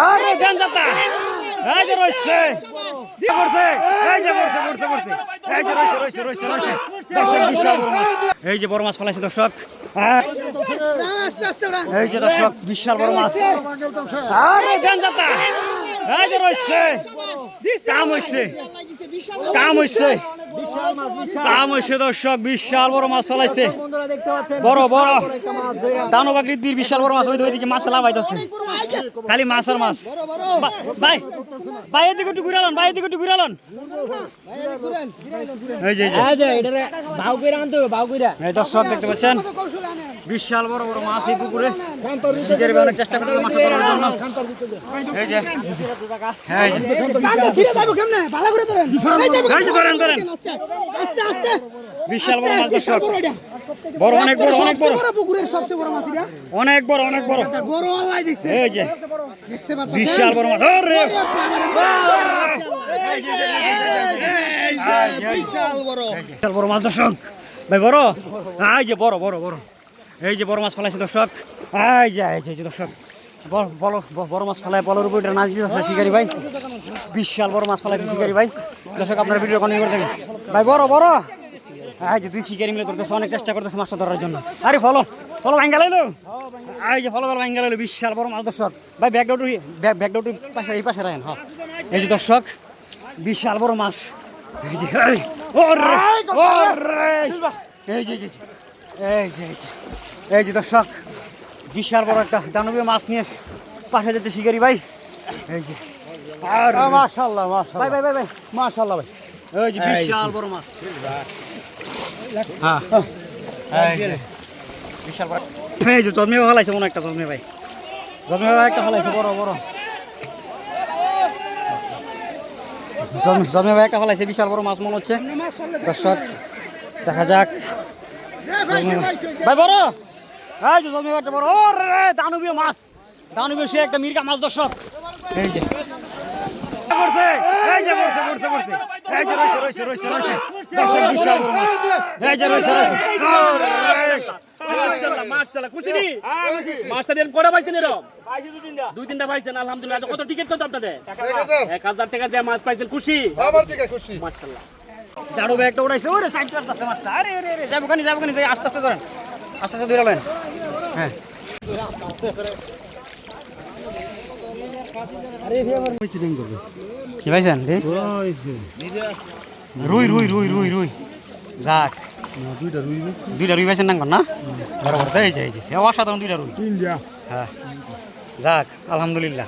আরে দেন দাতা এই যে রইছে পড়ছে এই যে পড়ছে এই যে রইছে দর্শক বিশাল বড় মাছ এই যে বড় মাছ ফলাইছে দর্শক এই যে দর্শক বিশাল বড় মাছ আরে দেন দাতা এই যে রইছে কাম হইছে দর্শক বিশাল বড় মাছ ফলাইছে বড় দানবাকৃতির বিশাল বড় মাছ ওইদিকে মাছ লাভাইতেছে খালি মাছ আর মাছ ভাই এদিকে একটু ঘুরালন এই যে এই দর্শক দেখতে পাচ্ছেন বিশাল বড় মাছ এই পুকুরে অনেক চেষ্টা করতে মাছ ধরার জন্য এই যে ধরেন বিশাল বড় মাছ দর্শক বড় অনেক বড় পুকুরের সবচেয়ে বড় মাছ এটা অনেক বড় গরু আল্লাহ দিছে এই যে বিশাল বড় মাছ আরে বিশাল বড় মাছ দর্শক ভাই বড় এই যে বড় এই যে বড় মাছ ফলাইছে দর্শক এই যে দর্শক বড় মাছ ফেলায় বলের উপর নাচ দিতেছে শিকারি ভাই বিশাল বড় মাছ ফেলাইছে শিকারি ভাই দর্শক আপনার ভিডিও কন্টিনিউ করে দেখেন ভাই বড় এই যে দুই শিকারি মিলে ধরতেছে অনেক চেষ্টা করতেছে মাছটা ধরার জন্য আরে ফলো ভাঙ্গা লাইলো এই যে ফলো ভাঙ্গা লাইলো বিশাল বড় মাছ দর্শক ভাই ব্যাকডাউট পাশে এই পাশে রাখেন হ্যাঁ এই যে দর্শক বিশাল বড় মাছ এই যে এই যে দর্শক বিশাল বড় একটা দানবীয় মাছ নিয়ে পাশে যেতে শিকারি ভাই এই যে মাশাআল্লাহ ভাই মাশাআল্লাহ ভাই এই যে বিশাল বড় মাছ বিশাল বড় এই যে জন্মে ফেলাইছে মনে একটা জন্মে ভাই একটা ফেলাইছে বড় জন্মে ভাই একটা ফেলাইছে বিশাল বড় মাছ মনে হচ্ছে দর্শক দেখা যাক ভাই বড় এই যে জন্মে একটা বড় দানবীয় মাছ সে একটা মির্গা মাছ দর্শক এই যে পড়ছে এই যে রইছে দর্শক বিশাল বড় মাছ এই যে রইছে মাশাআল্লাহ খুশি মাছটা দেন কোড়া পাইছেন এরকম দুই তিনটা পাইছেন আলহামদুলিল্লাহ কত টিকিট কত আপনাদের 1000 টাকা দিয়ে মাছ পাইছেন খুশি আমার থেকে খুশি মাশাআল্লাহ জাড়ু ব্যাগটা উড়াইছে ওরে সাইড করতেছে মাছটা আরে যাবো কানি আস্তে ধরেন আস্তে ধরে হ্যাঁ আরে ভাই আমার মিটিং করবে কি ভাইছেন রুই যাক দুইটা রুই পাইছেন না বরাবর এই যে অসাধারণ দুইটা রুই তিনটা হ্যাঁ যাক আলহামদুলিল্লাহ